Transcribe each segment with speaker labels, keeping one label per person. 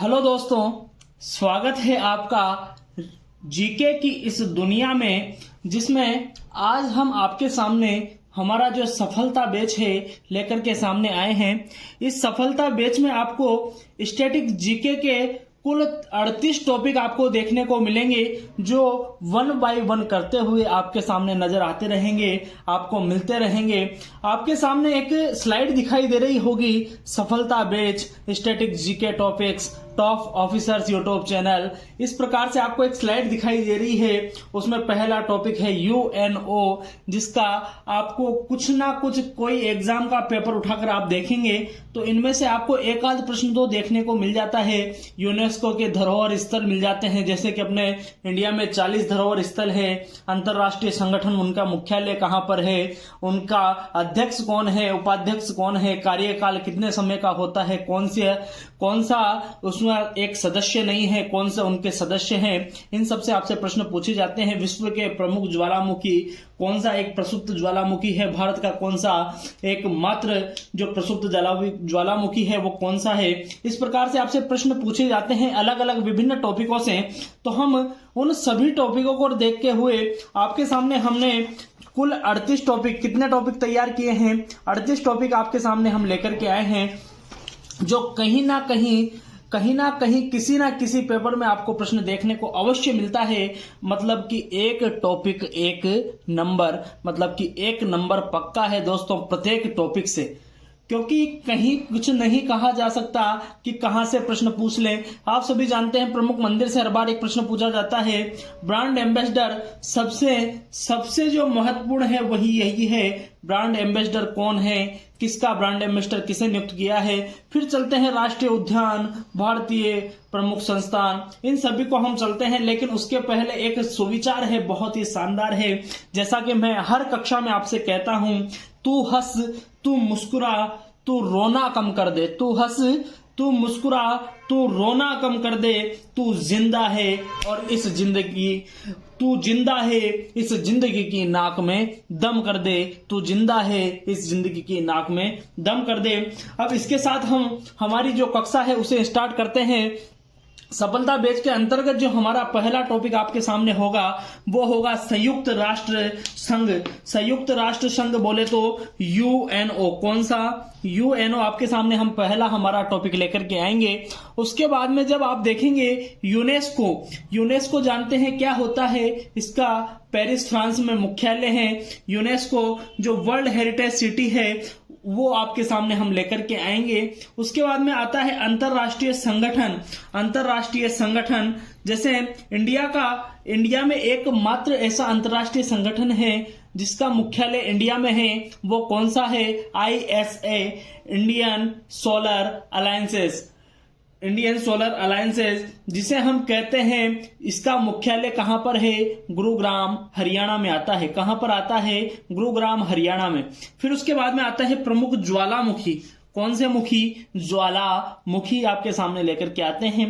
Speaker 1: Hello दोस्तों, स्वागत है आपका जीके की इस दुनिया में, जिसमें आज हम आपके सामने हमारा जो सफलता बैच है लेकर के सामने आए हैं। इस सफलता बैच में आपको स्टैटिक जीके के कुल 38 टॉपिक आपको देखने को मिलेंगे, जो वन बाय वन करते हुए आपके सामने नजर आते रहेंगे, आपको मिलते रहेंगे। आपके सामने एक स्लाइड दिखाई दे रही होगी, सफलता batch static GK topics top officers YouTube channel. इस प्रकार से आपको एक स्लाइड दिखाई दे रही है। उसमें पहला टॉपिक है यूएनओ, जिसका आपको कुछ ना कुछ कोई एग्जाम का पेपर उठाकर आप देखेंगे तो इनमें से आपको एक आध प्रश्न तो देखने को मिल जाता है। यूनेस्को के धरोहर स्थल मिल जाते हैं, जैसे कि अपने इंडिया में 40 धरोहर स्थल है। अंतरराष्ट्रीय संगठन, उनका मुख्यालय कहाँ पर है, उनका अध्यक्ष कौन है, उपाध्यक्ष कौन है, कार्यकाल कितने समय का होता है, कौन सा उसमें एक सदस्य नहीं है, कौन से उनके सदस्य हैं। इन सब से आपसे प्रश्न पूछे जाते हैं। विश्व के प्रमुख ज्वालामुखी कौन सा एक प्रसुप्त ज्वालामुखी है, भारत का कौन सा एकमात्र जो प्रसुप्त ज्वालामुखी है वो कौन सा है। इस प्रकार से आपसे प्रश्न पूछे जाते हैं अलग अलग विभिन्न टॉपिकों से। तो हम उन सभी टॉपिकों को देखते हुए आपके सामने हमने कुल 38 टॉपिक, कितने टॉपिक तैयार किए हैं, 38 टॉपिक आपके सामने हम लेकर के आए हैं, जो कहीं ना कहीं किसी ना किसी पेपर में आपको प्रश्न देखने को अवश्य मिलता है। मतलब कि एक टॉपिक एक नंबर, मतलब कि एक नंबर पक्का है दोस्तों प्रत्येक टॉपिक से, क्योंकि कहीं कुछ नहीं कहा जा सकता कि कहां से प्रश्न पूछ लें। आप सभी जानते हैं प्रमुख मंदिर से हर बार एक प्रश्न पूछा जाता है। ब्रांड एम्बेसडर सबसे जो महत्वपूर्ण है वही यही है, ब्रांड एम्बेसडर कौन है, किसका ब्रांड एम्बेसडर किसे नियुक्त किया है। फिर चलते हैं राष्ट्रीय उद्यान, भारतीय प्रमुख संस्थान, इन सभी को हम चलते हैं। लेकिन उसके पहले एक सुविचार है, बहुत ही शानदार है। जैसा कि मैं हर कक्षा में आपसे कहता हूं, तू हंस, तू मुस्कुरा, तू रोना कम कर दे। तू हंस, तू मुस्कुरा, तू रोना कम कर दे। तू जिंदा है और इस जिंदगी, तू जिंदा है इस जिंदगी की नाक में दम कर दे। तू जिंदा है इस जिंदगी की नाक में दम कर दे। अब इसके साथ हम हमारी जो कक्षा है उसे स्टार्ट करते हैं। सफलता बैच के अंतर्गत जो हमारा पहला टॉपिक आपके सामने होगा वो होगा संयुक्त राष्ट्र संघ। संयुक्त राष्ट्र संघ बोले तो यूएनओ। कौन सा यूएनओ, आपके सामने हम पहला हमारा टॉपिक लेकर के आएंगे। उसके बाद में जब आप देखेंगे यूनेस्को जानते हैं क्या होता है, इसका पेरिस फ्रांस में मुख्यालय है। यूनेस्को जो वर्ल्ड हेरिटेज सिटी है वो आपके सामने हम लेकर के आएंगे। उसके बाद में आता है अंतरराष्ट्रीय संगठन। जैसे इंडिया में एकमात्र ऐसा अंतरराष्ट्रीय संगठन है जिसका मुख्यालय इंडिया में है, वो कौन सा है, ISA, इंडियन सोलर अलायंसेस, जिसे हम कहते हैं। इसका मुख्यालय कहां पर है, गुरुग्राम हरियाणा में आता है। कहां पर आता है, गुरुग्राम हरियाणा में। फिर उसके बाद में आता है प्रमुख ज्वालामुखी। कौन से मुखी, ज्वालामुखी आपके सामने लेकर के आते हैं।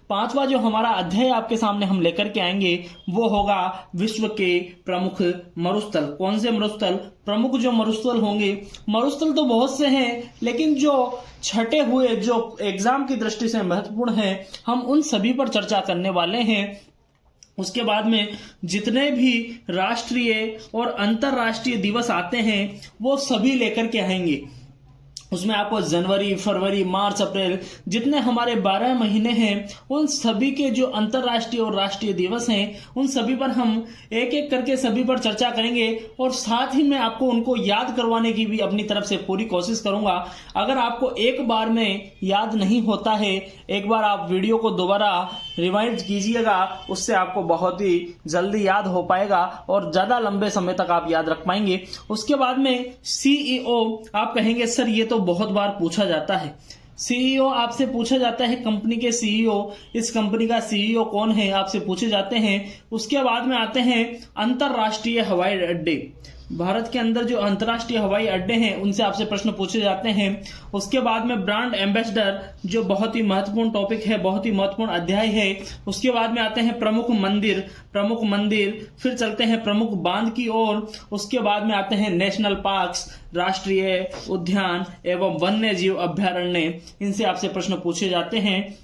Speaker 1: पांचवा जो हमारा अध्याय आपके सामने हम लेकर के आएंगे वो होगा विश्व के प्रमुख मरुस्थल। कौन से मरुस्थल, प्रमुख जो मरुस्थल होंगे, मरुस्थल तो बहुत से हैं, लेकिन जो छटे हुए जो एग्जाम की दृष्टि से महत्वपूर्ण है, हम उन सभी पर चर्चा करने वाले हैं। उसके बाद में जितने भी राष्ट्रीय और अंतरराष्ट्रीय दिवस आते हैं वो सभी लेकर के आएंगे। उसमें आपको जनवरी, फरवरी, मार्च, अप्रैल, जितने हमारे 12 महीने हैं उन सभी के जो अंतरराष्ट्रीय और राष्ट्रीय दिवस हैं उन सभी पर हम एक एक करके सभी पर चर्चा करेंगे। और साथ ही मैं आपको उनको याद करवाने की भी अपनी तरफ से पूरी कोशिश करूंगा। अगर आपको एक बार में याद नहीं होता है, एक बार आप वीडियो को दोबारा रिवाइंड कीजिएगा, उससे आपको बहुत ही जल्दी याद हो पाएगा और ज्यादा लंबे समय तक आप याद रख पाएंगे। उसके बाद में CEO, आप कहेंगे सर ये तो बहुत बार पूछा जाता है। CEO आपसे पूछा जाता है, कंपनी के CEO, इस कंपनी का CEO कौन है आपसे पूछे जाते हैं। उसके बाद में आते हैं अंतरराष्ट्रीय हवाई अड्डे। भारत के अंदर जो अंतर्राष्ट्रीय हवाई अड्डे हैं उनसे आपसे प्रश्न पूछे जाते हैं। उसके बाद में ब्रांड एम्बेसडर, जो बहुत ही महत्वपूर्ण टॉपिक है, बहुत ही महत्वपूर्ण अध्याय है। उसके बाद में आते हैं प्रमुख मंदिर, फिर चलते हैं प्रमुख बांध की ओर। उसके बाद में आते हैं नेशनल पार्क्स, राष्ट्रीय उद्यान एवं वन्य जीव अभ्यारण्य, इनसे आपसे प्रश्न पूछे जाते हैं।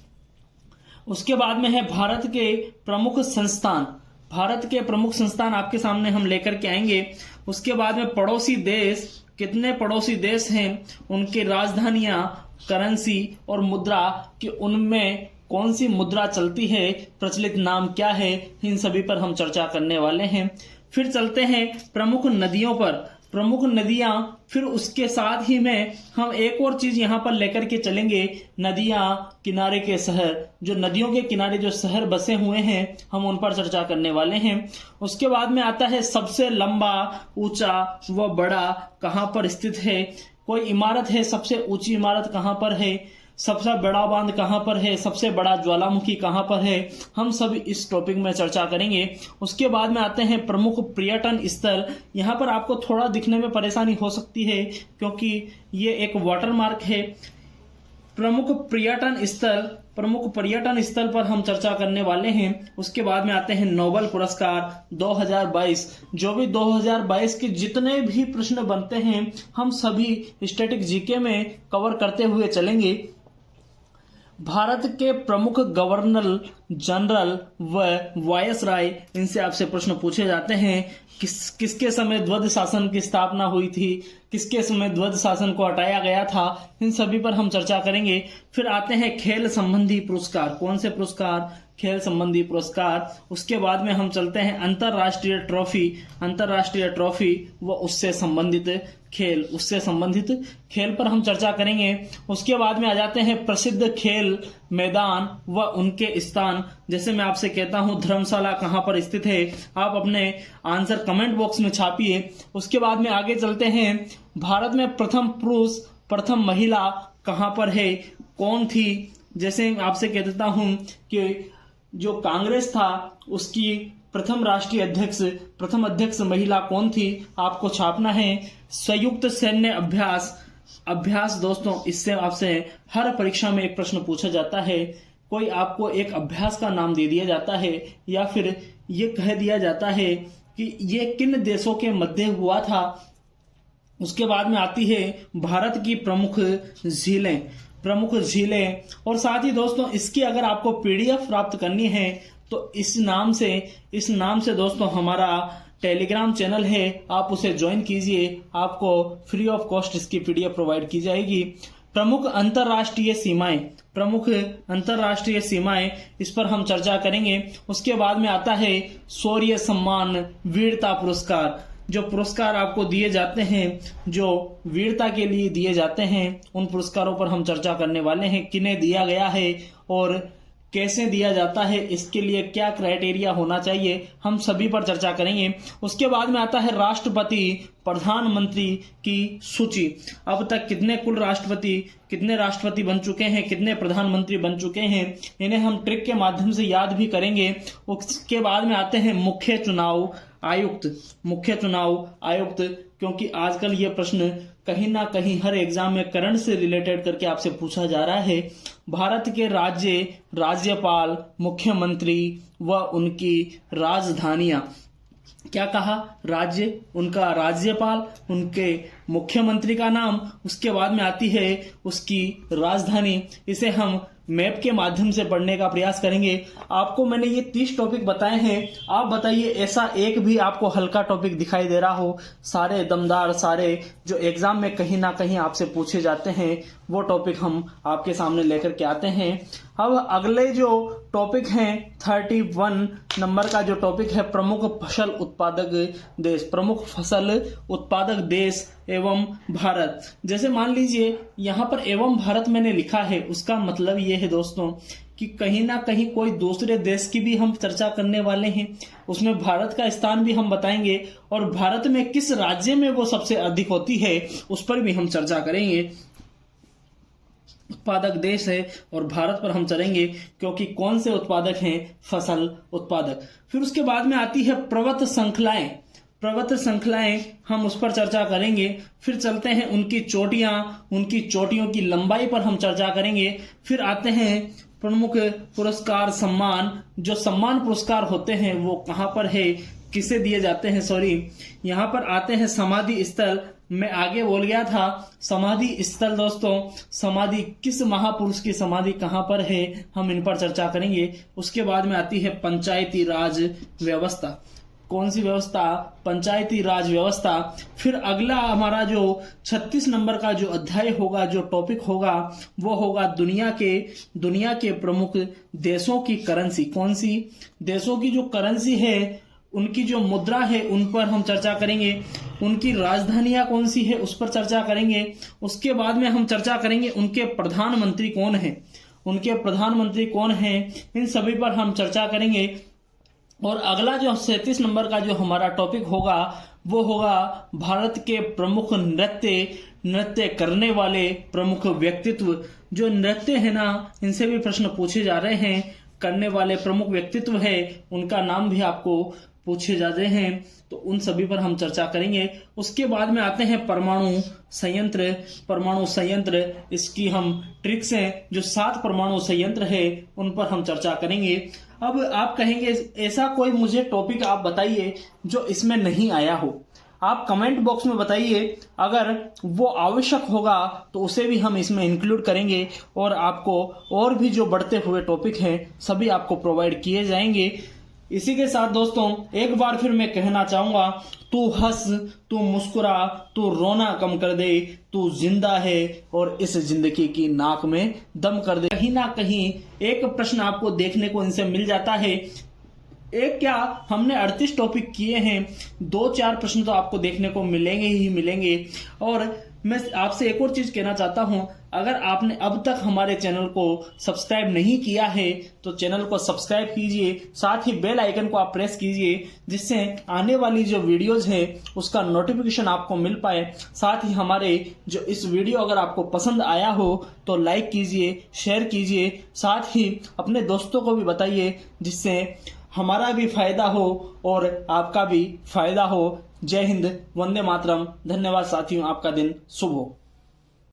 Speaker 1: उसके बाद में है भारत के प्रमुख संस्थान। भारत के प्रमुख संस्थान आपके सामने हम लेकर के आएंगे। उसके बाद में पड़ोसी देश, कितने पड़ोसी देश हैं, उनकी राजधानियां, करेंसी और मुद्रा कि उनमें कौन सी मुद्रा चलती है, प्रचलित नाम क्या है, इन सभी पर हम चर्चा करने वाले हैं। फिर चलते हैं प्रमुख नदियों पर, प्रमुख नदियां, फिर उसके साथ ही में हम एक और चीज यहां पर लेकर के चलेंगे, नदियां, किनारे के शहर, जो नदियों के किनारे जो शहर बसे हुए हैं हम उन पर चर्चा करने वाले हैं। उसके बाद में आता है सबसे लंबा, ऊंचा व बड़ा कहां पर स्थित है, कोई इमारत है, सबसे ऊंची इमारत कहां पर है, सबसे बड़ा बांध कहां पर है, सबसे बड़ा ज्वालामुखी कहां पर है, हम सब इस टॉपिक में चर्चा करेंगे। उसके बाद में आते हैं प्रमुख पर्यटन स्थल। यहां पर आपको थोड़ा दिखने में परेशानी हो सकती है क्योंकि ये एक वाटरमार्क है। प्रमुख पर्यटन स्थल, प्रमुख पर्यटन स्थल पर हम चर्चा करने वाले हैं। उसके बाद में आते हैं नोबेल पुरस्कार 2022। जो भी 2022 के जितने भी प्रश्न बनते हैं हम सभी स्टैटिक जीके में कवर करते हुए चलेंगे। भारत के प्रमुख गवर्नर जनरल व वायसराय, इनसे आपसे प्रश्न पूछे जाते हैं। किसके समय द्वंद्व शासन की स्थापना हुई थी, किसके समय द्वंद्व शासन को हटाया गया था, इन सभी पर हम चर्चा करेंगे। फिर आते हैं खेल संबंधी पुरस्कार, कौन से पुरस्कार, खेल संबंधी पुरस्कार। उसके बाद में हम चलते हैं अंतरराष्ट्रीय ट्रॉफी, अंतरराष्ट्रीय ट्रॉफी व उससे संबंधित खेल, उससे संबंधित खेल पर हम चर्चा करेंगे। उसके बाद में आ जाते हैं प्रसिद्ध खेल मैदान व उनके स्थान। जैसे मैं आपसे कहता हूं धर्मशाला कहां पर स्थित है, आप अपने आंसर कमेंट बॉक्स में छापिए। उसके बाद में आगे चलते हैं, भारत में प्रथम पुरुष प्रथम महिला कहां पर है, कौन थी। जैसे आपसे कह देता हूं कि जो कांग्रेस था उसकी प्रथम राष्ट्रीय अध्यक्ष, प्रथम अध्यक्ष महिला कौन थी, आपको छापना है। संयुक्त सैन्य अभ्यास, अभ्यास दोस्तों इससे आपसे हर परीक्षा में एक प्रश्न पूछा जाता है। कोई आपको एक अभ्यास का नाम दे दिया जाता है या फिर ये कह दिया जाता है कि ये किन देशों के मध्य हुआ था। उसके बाद में आती है भारत की प्रमुख झीलें, प्रमुख झीलें। और साथ ही दोस्तों इसकी अगर आपको पीडीएफ प्राप्त करनी है तो इस नाम से दोस्तों हमारा टेलीग्राम चैनल है, आप उसे ज्वाइन कीजिए, आपको फ्री ऑफ कॉस्ट इसकी पीडीएफ प्रोवाइड की जाएगी। प्रमुख अंतरराष्ट्रीय सीमाएं, प्रमुख अंतरराष्ट्रीय सीमाएं, इस पर हम चर्चा करेंगे। उसके बाद में आता है शौर्य सम्मान वीरता पुरस्कार, जो पुरस्कार आपको दिए जाते हैं, जो वीरता के लिए दिए जाते हैं, उन पुरस्कारों पर हम चर्चा करने वाले हैं। किन्हें दिया गया है और कैसे दिया जाता है, इसके लिए क्या क्राइटेरिया होना चाहिए, हम सभी पर चर्चा करेंगे। उसके बाद में आता है राष्ट्रपति प्रधानमंत्री की सूची। अब तक कितने कुल राष्ट्रपति, कितने राष्ट्रपति बन चुके हैं, कितने प्रधानमंत्री बन चुके हैं, इन्हें हम ट्रिक के माध्यम से याद भी करेंगे। उसके बाद में आते हैं मुख्य चुनाव आयुक्त, मुख्य चुनाव आयुक्त, क्योंकि आजकल ये प्रश्न कहीं ना कहीं हर एग्जाम में करंट से रिलेटेड करके आपसे पूछा जा रहा है। भारत के राज्य, राज्यपाल, मुख्यमंत्री व उनकी राजधानियां, क्या कहा, राज्य, उनका राज्यपाल, उनके मुख्यमंत्री का नाम, उसके बाद में आती है उसकी राजधानी। इसे हम मैप के माध्यम से पढ़ने का प्रयास करेंगे। आपको मैंने ये 30 टॉपिक बताए हैं, आप बताइए ऐसा एक भी आपको हल्का टॉपिक दिखाई दे रहा हो। सारे दमदार, सारे जो एग्जाम में कहीं ना कहीं आपसे पूछे जाते हैं वो टॉपिक हम आपके सामने लेकर के आते हैं। अब अगले जो टॉपिक हैं 31 नंबर का जो टॉपिक है प्रमुख फसल उत्पादक देश, प्रमुख फसल उत्पादक देश एवं भारत। जैसे मान लीजिए यहाँ पर एवं भारत मैंने लिखा है, उसका मतलब ये है दोस्तों कि कहीं ना कहीं कोई दूसरे देश की भी हम चर्चा करने वाले हैं, उसमें भारत का स्थान भी हम बताएंगे और भारत में किस राज्य में वो सबसे अधिक होती है उस पर भी हम चर्चा करेंगे। उत्पादक देश है और भारत पर हम चलेंगे क्योंकि कौन से उत्पादक हैं, फसल उत्पादक। फिर उसके बाद में आती है पर्वत श्रृंखलाएं, पर्वत श्रृंखलाएं, हम उस पर चर्चा करेंगे। फिर चलते हैं उनकी चोटियां, उनकी चोटियों की लंबाई पर हम चर्चा करेंगे। फिर आते हैं प्रमुख पुरस्कार सम्मान, जो सम्मान पुरस्कार होते हैं वो कहां पर है, किसे दिए जाते हैं, सॉरी यहाँ पर आते हैं समाधि स्थल, मैं आगे बोल गया था समाधि स्थल। दोस्तों, समाधि किस महापुरुष की समाधि कहाँ पर है, हम इन पर चर्चा करेंगे। उसके बाद में आती है पंचायती राज व्यवस्था। कौन सी व्यवस्था? पंचायती राज व्यवस्था। फिर अगला हमारा जो 36 नंबर का जो अध्याय होगा, जो टॉपिक होगा, वो होगा दुनिया के प्रमुख देशों की करेंसी। कौन सी? देशों की जो करेंसी है, उनकी जो मुद्रा है, उन पर हम चर्चा करेंगे। उनकी राजधानियां कौन सी है, उस पर चर्चा करेंगे। उसके बाद में हम चर्चा करेंगे उनके प्रधानमंत्री कौन है, इन सभी पर हम चर्चा करेंगे। और अगला जो 37 नंबर का जो हमारा टॉपिक होगा, वो होगा भारत के प्रमुख नृत्य करने वाले प्रमुख व्यक्तित्व। जो नृत्य है ना, इनसे भी प्रश्न पूछे जा रहे हैं। करने वाले प्रमुख व्यक्तित्व है, उनका नाम भी आपको पूछे जाते हैं, तो उन सभी पर हम चर्चा करेंगे। उसके बाद में आते हैं परमाणु संयंत्र। इसकी हम ट्रिक्स हैं, जो 7 परमाणु संयंत्र है, उन पर हम चर्चा करेंगे। अब आप कहेंगे ऐसा कोई मुझे टॉपिक आप बताइए जो इसमें नहीं आया हो। आप कमेंट बॉक्स में बताइए, अगर वो आवश्यक होगा तो उसे भी हम इसमें इंक्लूड करेंगे, और आपको और भी जो बढ़ते हुए टॉपिक हैं सभी आपको प्रोवाइड किए जाएंगे। इसी के साथ दोस्तों, एक बार फिर मैं कहना चाहूंगा, तू हंस, तू मुस्कुरा, तू रोना कम कर दे, तू जिंदा है और इस जिंदगी की नाक में दम कर दे। कहीं ना कहीं एक प्रश्न आपको देखने को इनसे मिल जाता है। एक क्या, हमने 38 टॉपिक किए हैं, 2-4 प्रश्न तो आपको देखने को मिलेंगे। और मैं आपसे एक और चीज कहना चाहता हूं, अगर आपने अब तक हमारे चैनल को सब्सक्राइब नहीं किया है तो चैनल को सब्सक्राइब कीजिए, साथ ही बेल आइकन को आप प्रेस कीजिए, जिससे आने वाली जो वीडियोज है उसका नोटिफिकेशन आपको मिल पाए। साथ ही हमारे जो इस वीडियो अगर आपको पसंद आया हो तो लाइक कीजिए, शेयर कीजिए, साथ ही अपने दोस्तों को भी बताइए, जिससे हमारा भी फायदा हो और आपका भी फायदा हो। जय हिंद, वंदे मातरम। धन्यवाद साथियों, आपका दिन शुभ हो।